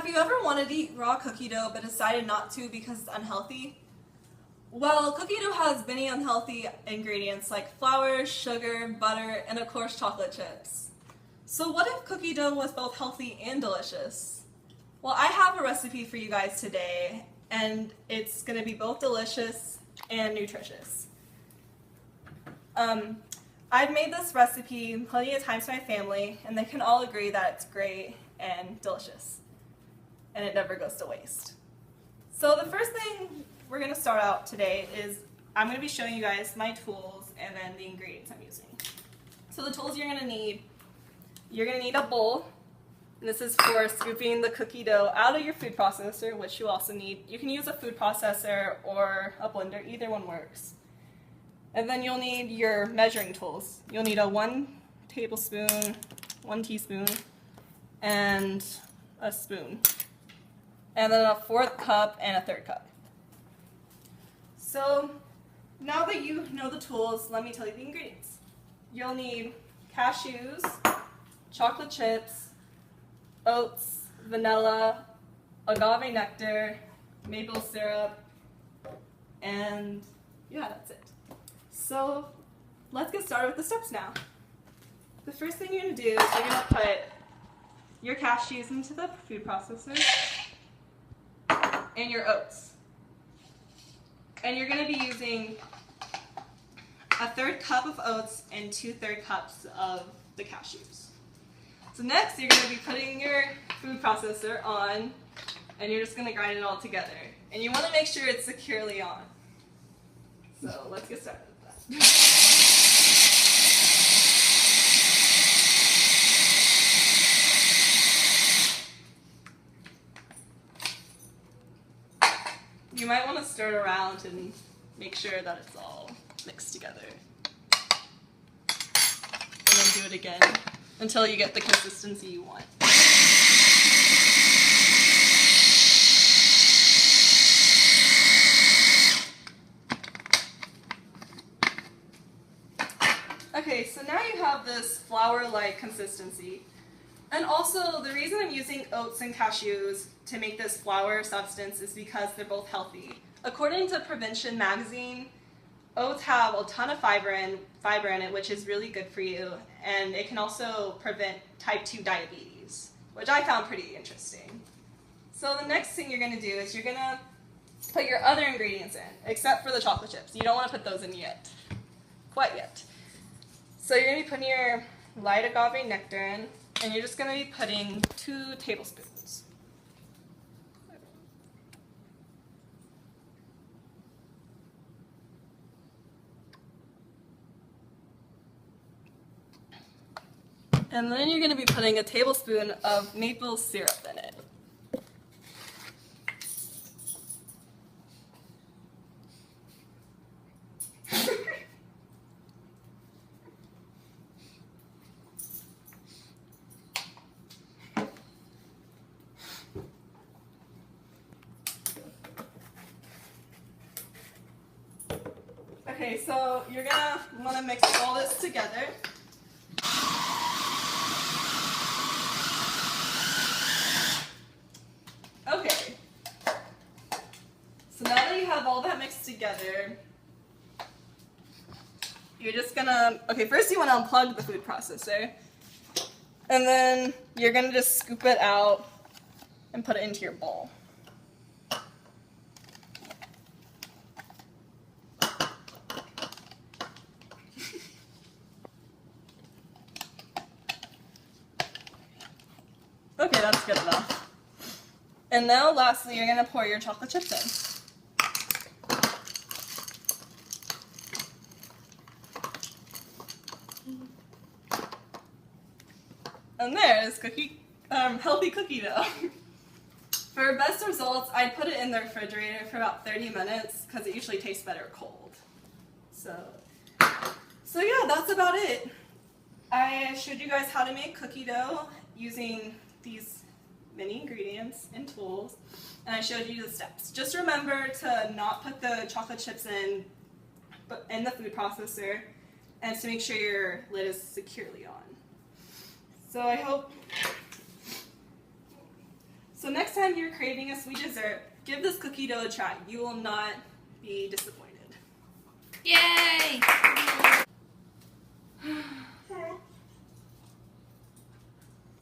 Have you ever wanted to eat raw cookie dough but decided not to because it's unhealthy? Well, cookie dough has many unhealthy ingredients like flour, sugar, butter, and of course chocolate chips. So what if cookie dough was both healthy and delicious? Well, I have a recipe for you guys today, and it's going to be both delicious and nutritious. I've made this recipe plenty of times to my family, and they can all agree that it's great and delicious, and it never goes to waste. So the first thing we're going to start out today is I'm going to be showing you guys my tools and then the ingredients I'm using. So the tools you're going to need a bowl. And this is for scooping the cookie dough out of your food processor, which you also need. You can use a food processor or a blender, either one works. And then you'll need your measuring tools. You'll need a 1 tablespoon, 1 teaspoon, and a spoon. And then a 1/4 cup and a 1/3 cup. So now that you know the tools, let me tell you the ingredients. You'll need cashews, chocolate chips, oats, vanilla, agave nectar, maple syrup, and yeah, that's it. So let's get started with the steps now. The first thing you're going to do is you're going to put your cashews into the food processor and your oats. And you're going to be using a 1/3 cup of oats and 2/3 cups of the cashews. So next, you're going to be putting your food processor on, and you're just going to grind it all together. And you want to make sure it's securely on. So let's get started with that. You might want to stir it around and make sure that it's all mixed together. And then do it again until you get the consistency you want. Okay, so now you have this flour-like consistency. And also, the reason I'm using oats and cashews to make this flour substance is because they're both healthy. According to Prevention Magazine, oats have a ton of fiber in it, which is really good for you, and it can also prevent type 2 diabetes, which I found pretty interesting. So the next thing you're going to do is you're going to put your other ingredients in, except for the chocolate chips. You don't want to put those in yet. Quite yet. So you're going to be putting your light agave nectar in, and you're just going to be putting 2 tablespoons. And then you're going to be putting a tablespoon of maple syrup in it. Okay, so you're going to want to mix all this together. Okay, so now that you have all that mixed together, you're just gonna, first you want to unplug the food processor, and then you're gonna just scoop it out and put it into your bowl. Okay, that's good enough. And now, lastly, you're going to pour your chocolate chips in. And there is healthy cookie dough. For best results, I'd put it in the refrigerator for about 30 minutes because it usually tastes better cold. So yeah, that's about it. I showed you guys how to make cookie dough using these many ingredients and tools, and I showed you the steps. Just remember to not put the chocolate chips in the food processor, and to make sure your lid is securely on. So So next time you're craving a sweet dessert, give this cookie dough a try. You will not be disappointed.